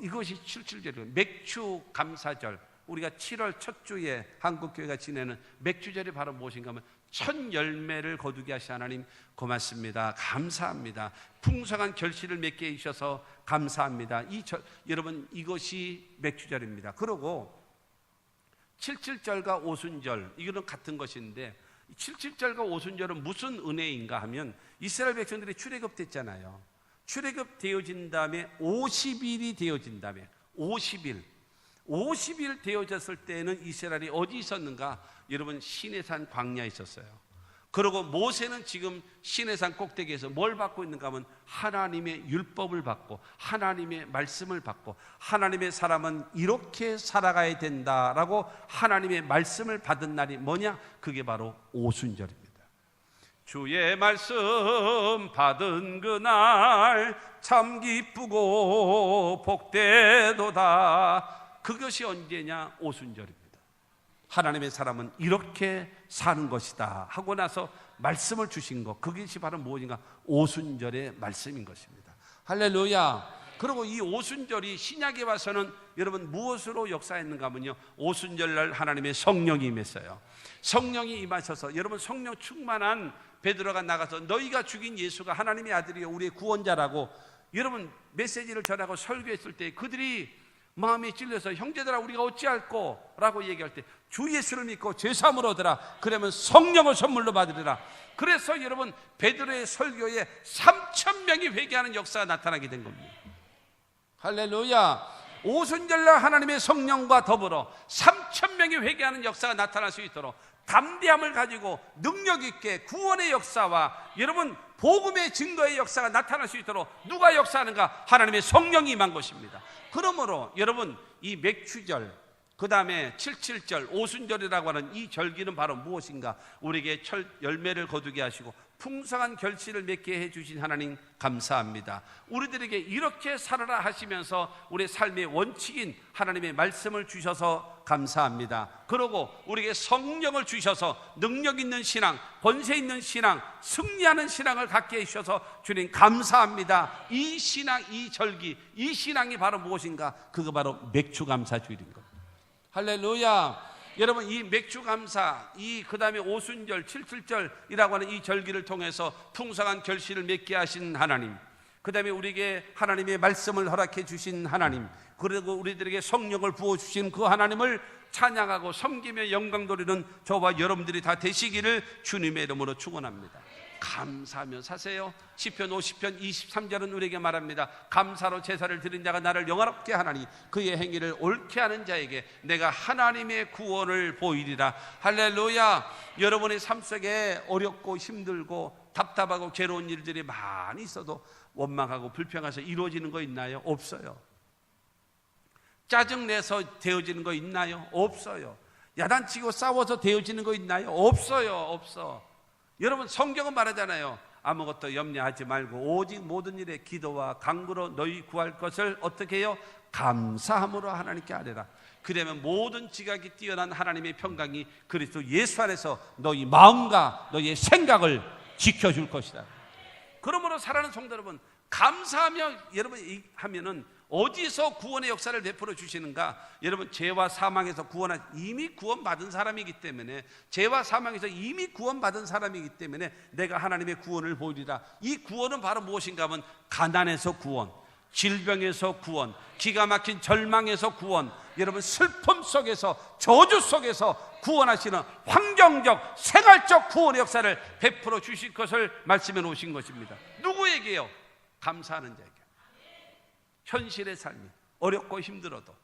이것이 77절이에요. 맥추 감사절. 우리가 7월 첫 주에 한국교회가 지내는 맥추절이 바로 무엇인가 하면 첫 열매를 거두게 하신 하나님 고맙습니다, 감사합니다. 풍성한 결실을 맺게 해주셔서 감사합니다. 여러분, 이것이 맥추절입니다. 그리고 77절과 오순절, 이거는 같은 것인데 77절과 오순절은 무슨 은혜인가 하면 이스라엘 백성들이 출애굽됐잖아요. 출애굽되어진 다음에 50일이 되어진 다음에 50일 되어졌을 때는 이스라엘이 어디 있었는가? 여러분, 시내산 광야에 있었어요. 그리고 모세는 지금 시내산 꼭대기에서 뭘 받고 있는가 하면 하나님의 율법을 받고 하나님의 말씀을 받고 하나님의 사람은 이렇게 살아가야 된다라고 하나님의 말씀을 받은 날이 뭐냐? 그게 바로 오순절입니다. 주의 말씀 받은 그날 참 기쁘고 복되도다. 그것이 언제냐? 오순절입니다. 하나님의 사람은 이렇게 사는 것이다 하고 나서 말씀을 주신 것, 그것이 바로 무엇인가? 오순절의 말씀인 것입니다. 할렐루야. 그리고 이 오순절이 신약에 와서는 여러분 무엇으로 역사했는가 하면요, 오순절날 하나님의 성령이 임했어요. 성령이 임하셔서 여러분 성령 충만한 베드로가 나가서 너희가 죽인 예수가 하나님의 아들이요 우리의 구원자라고 여러분 메시지를 전하고 설교했을 때 그들이 마음이 찔려서 형제들아 우리가 어찌할꼬? 라고 얘기할 때 주 예수를 믿고 죄사함을 얻으라. 그러면 성령을 선물로 받으리라. 그래서 여러분 베드로의 설교에 3,000명이 회개하는 역사가 나타나게 된 겁니다. 할렐루야. 오순절날 하나님의 성령과 더불어 3,000명이 회개하는 역사가 나타날 수 있도록 담대함을 가지고 능력 있게 구원의 역사와 여러분 복음의 증거의 역사가 나타날 수 있도록 누가 역사하는가? 하나님의 성령이 임한 것입니다. 그러므로 여러분 이 맥추절, 그 다음에 77절, 오순절이라고 하는 이 절기는 바로 무엇인가? 우리에게 열매를 거두게 하시고 풍성한 결실을 맺게 해주신 하나님 감사합니다. 우리들에게 이렇게 살아라 하시면서 우리의 삶의 원칙인 하나님의 말씀을 주셔서 감사합니다. 그리고 우리에게 성령을 주셔서 능력 있는 신앙, 권세 있는 신앙, 승리하는 신앙을 갖게 해주셔서 주님 감사합니다. 이 신앙, 이 절기, 이 신앙이 바로 무엇인가? 그거 바로 맥주 감사 주일인 겁니다. 할렐루야. 여러분, 이 맥주 감사, 그 다음에 오순절, 칠칠절이라고 하는 이 절기를 통해서 풍성한 결실을 맺게 하신 하나님, 그 다음에 우리에게 하나님의 말씀을 허락해 주신 하나님, 그리고 우리들에게 성령을 부어주신 그 하나님을 찬양하고 섬기며 영광 돌리는 저와 여러분들이 다 되시기를 주님의 이름으로 축원합니다. 감사하며 사세요. 시편 50편 23절은 우리에게 말합니다. 감사로 제사를 드린 자가 나를 영화롭게 하나니 그의 행위를 옳게 하는 자에게 내가 하나님의 구원을 보이리라. 할렐루야. 여러분의 삶 속에 어렵고 힘들고 답답하고 괴로운 일들이 많이 있어도 원망하고 불평해서 이루어지는 거 있나요? 없어요. 짜증내서 되어지는 거 있나요? 없어요. 야단치고 싸워서 되어지는 거 있나요? 없어요. 없어. 여러분, 성경은 말하잖아요. 아무것도 염려하지 말고 오직 모든 일에 기도와 간구로 너희 구할 것을 어떻게 해요? 감사함으로 하나님께 아뢰라. 그러면 모든 지각이 뛰어난 하나님의 평강이 그리스도 예수 안에서 너희 마음과 너희의 생각을 지켜줄 것이다. 그러므로 사랑하는 성도 여러분, 감사하며 여러분 하면은 어디서 구원의 역사를 베풀어 주시는가? 여러분, 죄와 사망에서 이미 구원받은 사람이기 때문에, 죄와 사망에서 이미 구원받은 사람이기 때문에 내가 하나님의 구원을 보이리라. 이 구원은 바로 무엇인가 하면 가난에서 구원, 질병에서 구원, 기가 막힌 절망에서 구원, 여러분 슬픔 속에서, 저주 속에서 구원하시는 환경적, 생활적 구원의 역사를 베풀어 주실 것을 말씀해 놓으신 것입니다. 누구에게요? 감사하는 자에게. 현실의 삶이 어렵고 힘들어도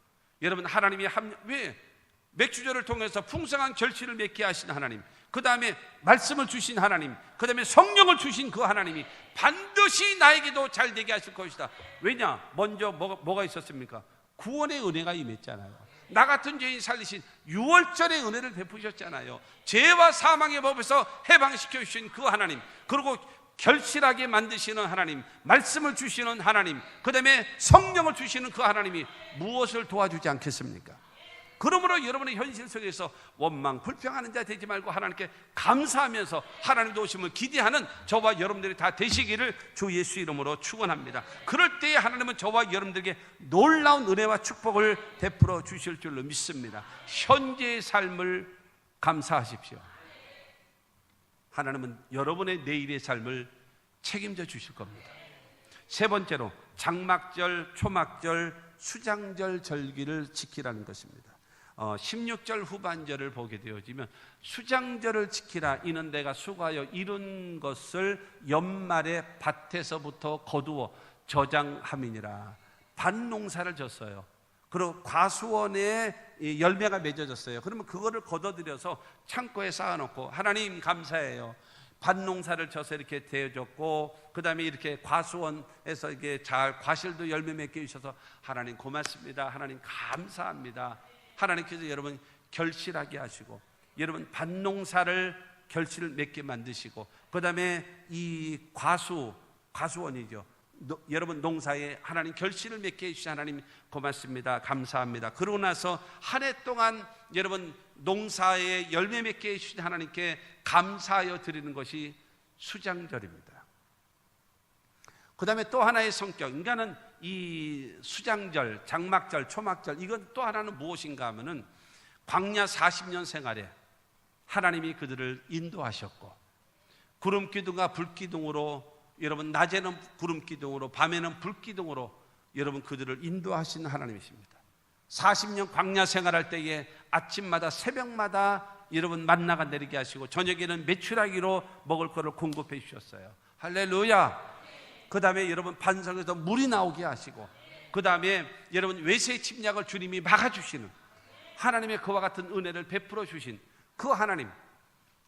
여러분, 하나님이 왜 맥주절을 통해서 풍성한 결실을 맺게 하신 하나님, 그 다음에 말씀을 주신 하나님, 그 다음에 성령을 주신 그 하나님이 반드시 나에게도 잘 되게 하실 것이다. 왜냐? 먼저 뭐가 있었습니까? 구원의 은혜가 임했잖아요. 나 같은 죄인 살리신 유월절의 은혜를 베푸셨잖아요. 죄와 사망의 법에서 해방시켜 주신 그 하나님, 그리고 결실하게 만드시는 하나님, 말씀을 주시는 하나님, 그 다음에 성령을 주시는 그 하나님이 무엇을 도와주지 않겠습니까? 그러므로 여러분의 현실 속에서 원망, 불평하는 자 되지 말고 하나님께 감사하면서 하나님 도우심을 기대하는 저와 여러분들이 다 되시기를 주 예수 이름으로 축원합니다. 그럴 때에 하나님은 저와 여러분들에게 놀라운 은혜와 축복을 베풀어 주실 줄로 믿습니다. 현재의 삶을 감사하십시오. 하나님은 여러분의 내일의 삶을 책임져 주실 겁니다. 세 번째로 장막절, 초막절, 수장절 절기를 지키라는 것입니다. 16절 후반절을 보게 되어지면 수장절을 지키라. 이는 내가 수고하여 이룬 것을 연말에 밭에서부터 거두어 저장함이니라. 밭농사를 졌어요. 그리고 과수원에 열매가 맺어졌어요. 그러면 그거를 걷어들여서 창고에 쌓아놓고 하나님 감사해요. 밭농사를 져서 이렇게 되어졌고, 그 다음에 이렇게 과수원에서 이게 잘 과실도 열매 맺게 해주셔서 하나님 고맙습니다. 하나님 감사합니다. 하나님께서 여러분 결실하게 하시고, 여러분 밭농사를 결실을 맺게 만드시고, 그 다음에 이 과수원이죠. 여러분 농사에 하나님 결실을 맺게 해주신 하나님 고맙습니다. 감사합니다. 그러고 나서 한 해 동안 여러분 농사에 열매 맺게 해주신 하나님께 감사하여 드리는 것이 수장절입니다. 그 다음에 또 하나의 성격, 인간은 이 수장절, 장막절, 초막절, 이건 또 하나는 무엇인가 하면은 광야 40년 생활에 하나님이 그들을 인도하셨고, 구름기둥과 불기둥으로 여러분 낮에는 구름기둥으로 밤에는 불기둥으로 여러분 그들을 인도하신 하나님이십니다. 40년 광야 생활할 때에 아침마다 새벽마다 여러분 만나가 내리게 하시고 저녁에는 메추라기로 먹을 것을 공급해 주셨어요. 할렐루야. 그 다음에 여러분 반석에서 물이 나오게 하시고, 그 다음에 여러분 외세 침략을 주님이 막아주시는 하나님의 그와 같은 은혜를 베풀어 주신 그 하나님,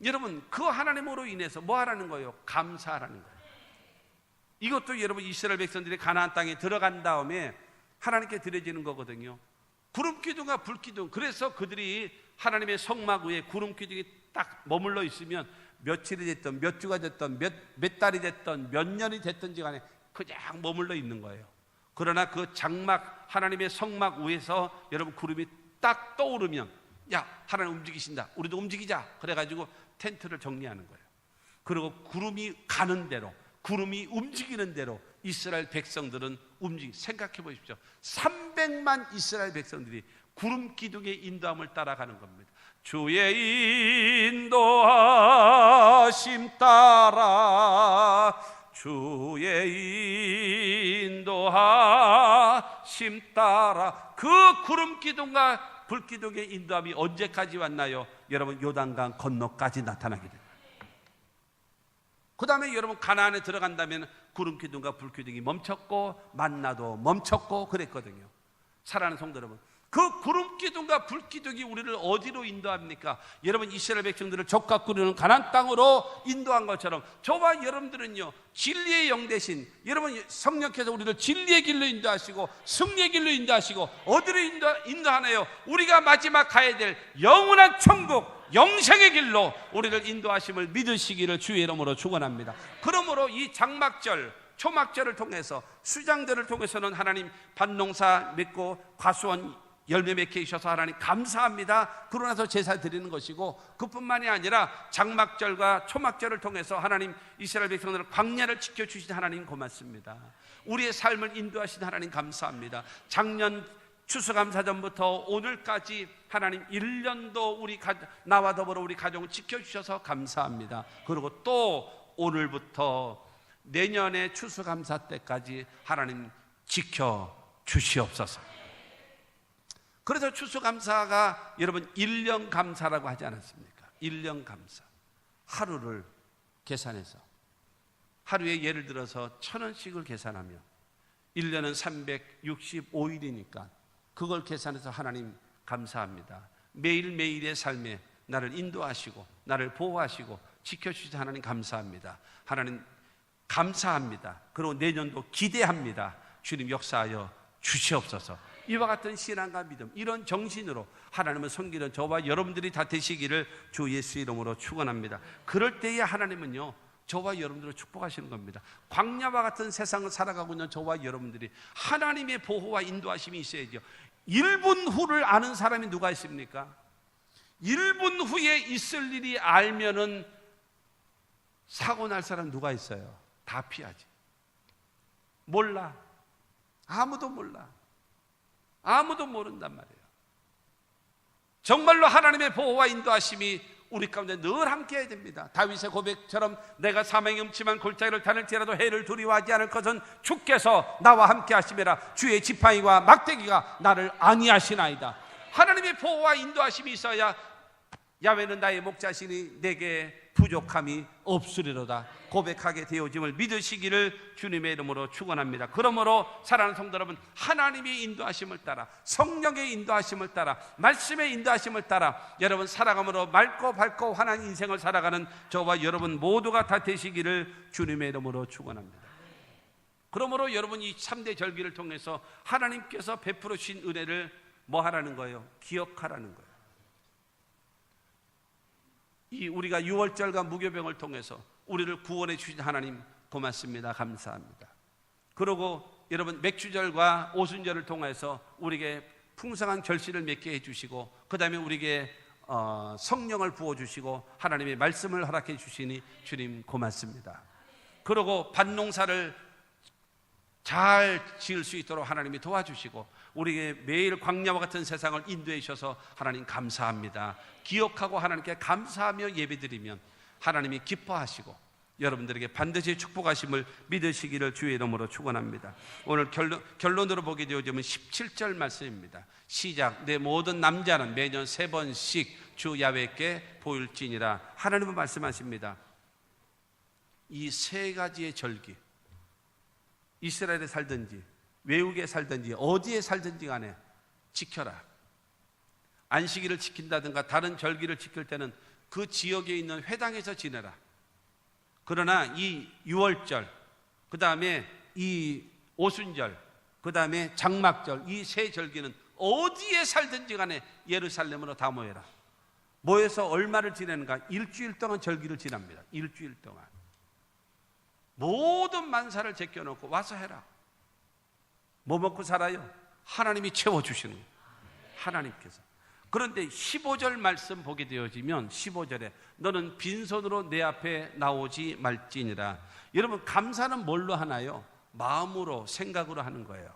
여러분 그 하나님으로 인해서 뭐 하라는 거예요? 감사하라는 거예요. 이것도 여러분 이스라엘 백성들이 가나안 땅에 들어간 다음에 하나님께 드려지는 거거든요. 구름기둥과 불기둥, 그래서 그들이 하나님의 성막 위에 구름기둥이 딱 머물러 있으면 며칠이 됐든 몇 주가 됐든 몇 달이 됐든 몇 년이 됐든지 간에 그냥 머물러 있는 거예요. 그러나 그 장막, 하나님의 성막 위에서 여러분 구름이 딱 떠오르면 야, 하나님 움직이신다, 우리도 움직이자, 그래가지고 텐트를 정리하는 거예요. 그리고 구름이 가는 대로, 구름이 움직이는 대로 이스라엘 백성들은 생각해 보십시오. 300만 이스라엘 백성들이 구름 기둥의 인도함을 따라가는 겁니다. 주의 인도하심 따라, 주의 인도하심 따라. 그 구름 기둥과 불 기둥의 인도함이 언제까지 왔나요? 여러분, 요단강 건너까지 나타나게 됩니다. 그 다음에 여러분, 가나안에 들어간다면 구름 기둥과 불 기둥이 멈췄고 만나도 멈췄고 그랬거든요. 사랑하는 성도 여러분, 그 구름 기둥과 불 기둥이 우리를 어디로 인도합니까? 여러분, 이스라엘 백성들을 족각 꾸리는 가나안 땅으로 인도한 것처럼 저와 여러분들은요, 진리의 영 대신 여러분 성령께서 우리를 진리의 길로 인도하시고 승리의 길로 인도하시고 어디로 인도하나요? 우리가 마지막 가야 될 영원한 천국, 영생의 길로 우리를 인도하심을 믿으시기를 주의 이름으로 축원합니다. 그러므로 이 장막절, 초막절을 통해서, 수장절을 통해서는 하나님 밭농사 맺고 과수원 열매 맺게 해주셔서 하나님 감사합니다, 그러고 나서 제사 드리는 것이고, 그뿐만이 아니라 장막절과 초막절을 통해서 하나님 이스라엘 백성들을 광야를 지켜주신 하나님 고맙습니다. 우리의 삶을 인도하신 하나님 감사합니다. 작년 추수감사전부터 오늘까지 하나님 1년도 나와 더불어 우리 가정을 지켜주셔서 감사합니다. 그리고 또 오늘부터 내년의 추수감사 때까지 하나님 지켜주시옵소서. 그래서 추수감사가 여러분 1년 감사라고 하지 않았습니까? 1년 감사, 하루를 계산해서 하루에 예를 들어서 1,000원씩을 계산하면 1년은 365일이니까 그걸 계산해서 하나님 감사합니다. 매일매일의 삶에 나를 인도하시고 나를 보호하시고 지켜주신 하나님 감사합니다. 하나님 감사합니다. 그리고 내년도 기대합니다. 주님 역사하여 주시옵소서. 이와 같은 신앙과 믿음, 이런 정신으로 하나님을 섬기는 저와 여러분들이 다 되시기를 주 예수 이름으로 축원합니다. 그럴 때에 하나님은요, 저와 여러분들을 축복하시는 겁니다. 광야와 같은 세상을 살아가고 있는 저와 여러분들이 하나님의 보호와 인도하심이 있어야죠. 1분 후를 아는 사람이 누가 있습니까? 1분 후에 있을 일이 알면은 사고 날 사람 누가 있어요? 다 피하지. 몰라. 아무도 몰라. 아무도 모른단 말이에요. 정말로 하나님의 보호와 인도하심이 우리 가운데 늘 함께 해야 됩니다. 다윗의 고백처럼 내가 사망의 음침한 골짜기를 다닐지라도 해를 두려워하지 않을 것은 주께서 나와 함께 하심이라. 주의 지팡이와 막대기가 나를 안위하시나이다. 하나님의 보호와 인도하심이 있어야 야훼는 나의 목자시니 내게 부족함이 없으리로다 고백하게 되어짐을 믿으시기를 주님의 이름으로 축원합니다. 그러므로 사랑하는 성도 여러분, 하나님의 인도하심을 따라, 성령의 인도하심을 따라, 말씀의 인도하심을 따라 여러분 살아감으로 맑고 밝고 환한 인생을 살아가는 저와 여러분 모두가 다 되시기를 주님의 이름으로 축원합니다. 그러므로 여러분 이 3대 절기를 통해서 하나님께서 베풀어 주신 은혜를 뭐 하라는 거예요? 기억하라는 거예요. 이 우리가 유월절과 무교병을 통해서 우리를 구원해 주신 하나님 고맙습니다. 감사합니다. 그리고 여러분 맥주절과 오순절을 통해서 우리에게 풍성한 결실을 맺게 해주시고 그 다음에 우리에게 성령을 부어주시고 하나님의 말씀을 허락해 주시니 주님 고맙습니다. 그리고 밭농사를 잘 지을 수 있도록 하나님이 도와주시고 우리에게 매일 광야와 같은 세상을 인도해 주셔서 하나님 감사합니다. 기억하고 하나님께 감사하며 예배드리면 하나님이 기뻐하시고 여러분들에게 반드시 축복하심을 믿으시기를 주의 이름으로 축원합니다. 오늘 결론으로 보게 되어지면 17절 말씀입니다. 시작. 내 모든 남자는 매년 3번씩 주 야훼께 보일지니라. 하나님은 말씀하십니다. 이 3가지의 절기, 이스라엘에 살든지 외국에 살든지 어디에 살든지 간에 지켜라. 안식일을 지킨다든가 다른 절기를 지킬 때는 그 지역에 있는 회당에서 지내라. 그러나 이 유월절, 그 다음에 이 오순절, 그 다음에 장막절, 이 3절기는 어디에 살든지 간에 예루살렘으로 다 모여라. 모여서 얼마를 지내는가? 일주일 동안 절기를 지납니다. 일주일 동안 모든 만사를 제껴놓고 와서 해라. 뭐 먹고 살아요? 하나님이 채워주시는 거예요. 하나님께서. 그런데 15절 말씀 보게 되어지면 15절에 너는 빈손으로 내 앞에 나오지 말지니라. 여러분, 감사는 뭘로 하나요? 마음으로, 생각으로 하는 거예요.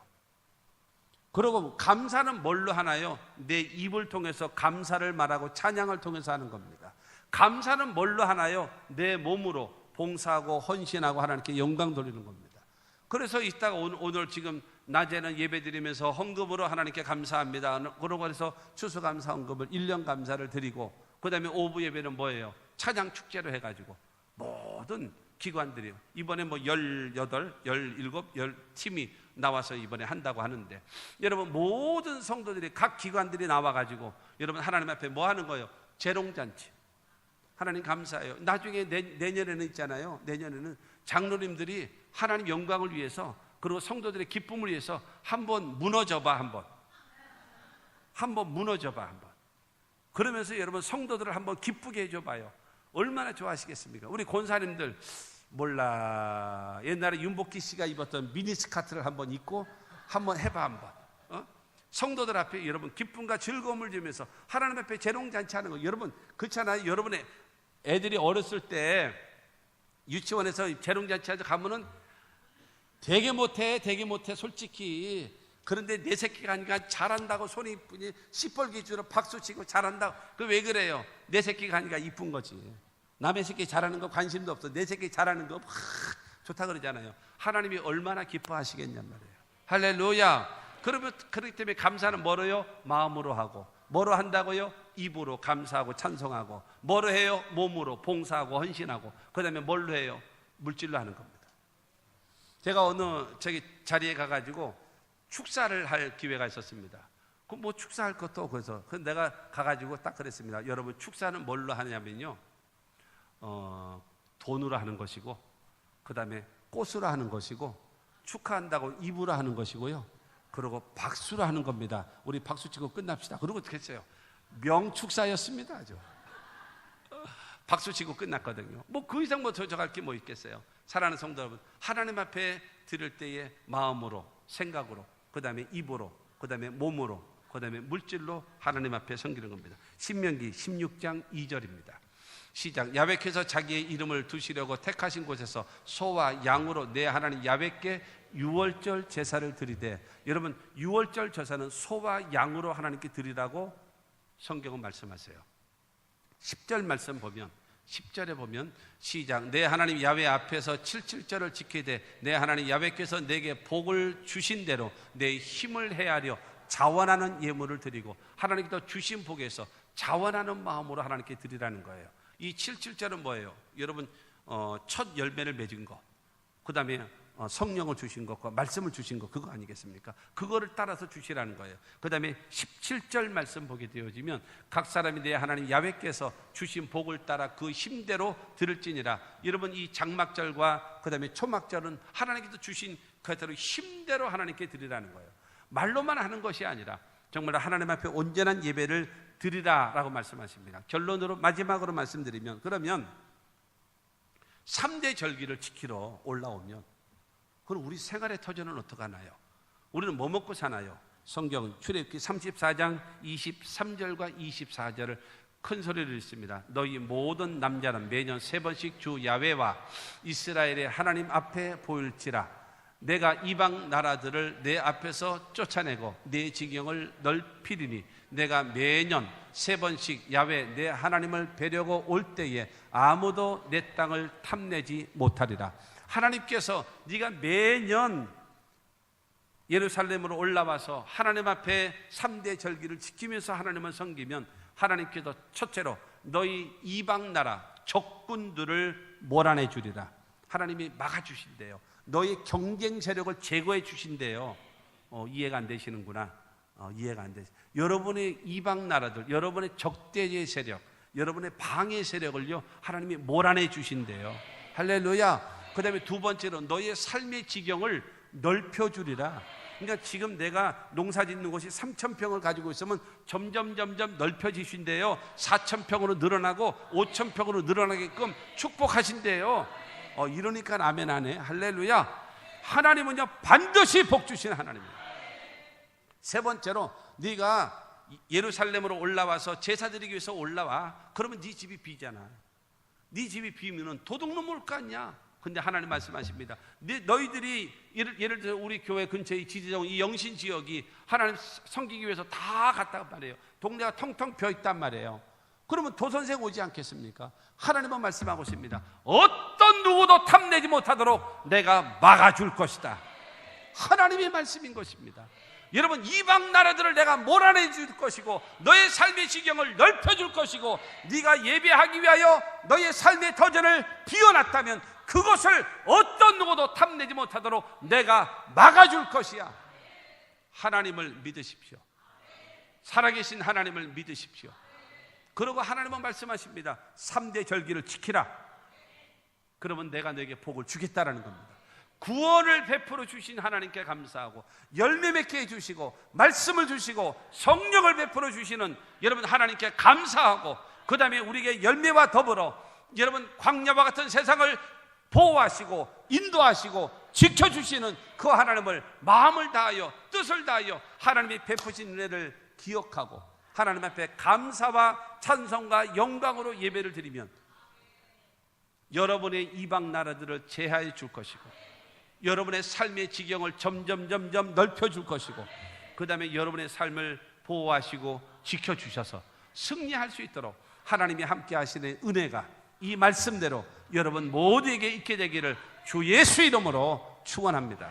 그리고 감사는 뭘로 하나요? 내 입을 통해서 감사를 말하고 찬양을 통해서 하는 겁니다. 감사는 뭘로 하나요? 내 몸으로 봉사하고 헌신하고 하나님께 영광 돌리는 겁니다. 그래서 이따가 오늘 지금 낮에는 예배드리면서 헌금으로 하나님께 감사합니다. 그러고 해서 추수감사 헌금을 1년 감사를 드리고, 그 다음에 오후 예배는 뭐예요? 찬양 축제로 해가지고 모든 기관들이 이번에 뭐 18, 17, 팀이 나와서 이번에 한다고 하는데, 여러분 모든 성도들이 각 기관들이 나와가지고 여러분 하나님 앞에 뭐 하는 거예요? 재롱잔치. 하나님 감사해요. 나중에 내년에는 있잖아요. 내년에는 장로님들이 하나님 영광을 위해서, 그리고 성도들의 기쁨을 위해서 한번 무너져봐. 한번 무너져봐. 한번. 그러면서 여러분 성도들을 한번 기쁘게 해줘봐요. 얼마나 좋아하시겠습니까? 우리 권사님들 몰라, 옛날에 윤복기 씨가 입었던 미니스커트를 한번 입고 한번 해봐. 한번. 성도들 앞에 여러분 기쁨과 즐거움을 주면서 하나님 앞에 재롱잔치 하는 거. 여러분 그렇잖아요. 여러분의 애들이 어렸을 때 유치원에서 재롱잔치 하자 가면은 되게 못해 솔직히. 그런데 내 새끼가 하니까 잘한다고 손이 이쁘니 시뻘기주로 박수치고 잘한다고. 그 왜 그래요? 내 새끼가 하니까 이쁜 거지. 남의 새끼 잘하는 거 관심도 없어. 내 새끼 잘하는 거 좋다 그러잖아요. 하나님이 얼마나 기뻐하시겠냔 말이에요. 할렐루야. 그렇기 때문에 감사는 뭐로요? 마음으로 하고. 뭐로 한다고요? 입으로 감사하고 찬송하고. 뭐로 해요? 몸으로 봉사하고 헌신하고. 그 다음에 뭘로 해요? 물질로 하는 겁니다. 제가 어느 자리에 가가지고 축사를 할 기회가 있었습니다. 그 뭐 축사할 것도 그래서 내가 가가지고 딱 그랬습니다. 여러분 축사는 뭘로 하냐면요, 돈으로 하는 것이고, 그 다음에 꽃으로 하는 것이고, 축하한다고 입으로 하는 것이고요, 그리고 박수로 하는 겁니다. 우리 박수 치고 끝납시다. 그러고 어떻게 했어요? 명축사였습니다. 아주 박수 치고 끝났거든요. 뭐 그 이상 뭐 더 할 게 뭐 있겠어요? 사랑하는 성도 여러분, 하나님 앞에 드릴 때에 마음으로, 생각으로, 그 다음에 입으로, 그 다음에 몸으로, 그 다음에 물질로 하나님 앞에 섬기는 겁니다. 신명기 16장 2절입니다. 시작. 야훼께서 자기의 이름을 두시려고 택하신 곳에서 소와 양으로 내 하나님 야훼께 유월절 제사를 드리되. 여러분 유월절 제사는 소와 양으로 하나님께 드리라고 성경은 말씀하세요. 10절 말씀 보면, 10절에 보면 시작. 내 하나님 야훼 앞에서 77절을 지키되 내 하나님 야훼께서 내게 복을 주신 대로 내 힘을 헤아려 자원하는 예물을 드리고. 하나님께서 주신 복에서 자원하는 마음으로 하나님께 드리라는 거예요. 이 77절은 뭐예요? 여러분 첫 열매를 맺은 거, 그 다음에 성령을 주신 것과 말씀을 주신 것, 그거 아니겠습니까? 그거를 따라서 주시라는 거예요. 그 다음에 17절 말씀 보게 되어지면 각 사람이 내 하나님 야훼께서 주신 복을 따라 그 힘대로 들을지니라. 여러분 이 장막절과 그 다음에 초막절은 하나님께서 주신 그대로 힘대로 하나님께 드리라는 거예요. 말로만 하는 것이 아니라 정말 하나님 앞에 온전한 예배를 드리라라고 말씀하십니다. 결론으로 마지막으로 말씀드리면, 그러면 3대 절기를 지키러 올라오면 그럼 우리 생활의 터전은 어떡하나요? 우리는 뭐 먹고 사나요? 성경 출애굽기 34장 23절과 24절을 큰 소리를 읽습니다. 너희 모든 남자는 매년 3번씩 주 야훼와 이스라엘의 하나님 앞에 보일지라. 내가 이방 나라들을 내 앞에서 쫓아내고 내 지경을 넓히리니 내가 매년 3번씩 야훼 내 하나님을 뵈려고 올 때에 아무도 내 땅을 탐내지 못하리라. 하나님께서 네가 매년 예루살렘으로 올라와서 하나님 앞에 3대 절기를 지키면서 하나님을 섬기면 하나님께서 첫째로 너희 이방 나라 적군들을 몰아내 주리라. 하나님이 막아주신대요. 너희 경쟁 세력을 제거해 주신대요. 이해가 안 되시는구나. 이해가 안 되시. 여러분의 이방 나라들, 여러분의 적대의 세력, 여러분의 방해 세력을요 하나님이 몰아내 주신대요. 할렐루야. 그 다음에 두 번째로 너희의 삶의 지경을 넓혀주리라. 그러니까 지금 내가 농사 짓는 곳이 3,000평을 가지고 있으면 점점 넓혀지신대요. 4,000평으로 늘어나고 5,000평으로 늘어나게끔 축복하신대요. 이러니까 아멘 하네. 할렐루야. 하나님은요 반드시 복 주시는 하나님이에요. 세 번째로, 네가 예루살렘으로 올라와서 제사 드리기 위해서 올라와. 그러면 네 집이 비잖아. 네 집이 비면은 도둑놈 올 거 아니야. 근데 하나님 말씀하십니다. 너희들이 예를 들어 우리 교회 근처의 지지정, 이 영신 지역이 하나님 섬기기 위해서 다 갔단 말이에요. 동네가 텅텅 비어 있단 말이에요. 그러면 도선생 오지 않겠습니까? 하나님은 말씀하고 있습니다. 어떤 누구도 탐내지 못하도록 내가 막아줄 것이다. 하나님의 말씀인 것입니다. 여러분, 이방 나라들을 내가 몰아내 줄 것이고 너의 삶의 지경을 넓혀줄 것이고, 네가 예배하기 위하여 너의 삶의 터전을 비워놨다면 그것을 어떤 누구도 탐내지 못하도록 내가 막아줄 것이야. 하나님을 믿으십시오. 살아계신 하나님을 믿으십시오. 그리고 하나님은 말씀하십니다. 3대 절기를 지키라. 그러면 내가 너에게 복을 주겠다라는 겁니다. 구원을 베풀어 주신 하나님께 감사하고, 열매 맺게 해주시고, 말씀을 주시고, 성령을 베풀어 주시는 여러분 하나님께 감사하고, 그 다음에 우리에게 열매와 더불어 여러분 광야와 같은 세상을 보호하시고 인도하시고 지켜주시는 그 하나님을 마음을 다하여 뜻을 다하여 하나님이 베푸신 은혜를 기억하고 하나님 앞에 감사와 찬송과 영광으로 예배를 드리면 여러분의 이방 나라들을 제하해 줄 것이고, 여러분의 삶의 지경을 점점 넓혀줄 것이고, 그 다음에 여러분의 삶을 보호하시고 지켜주셔서 승리할 수 있도록 하나님이 함께 하시는 은혜가 이 말씀대로 여러분 모두에게 있게 되기를 주 예수 이름으로 축원합니다.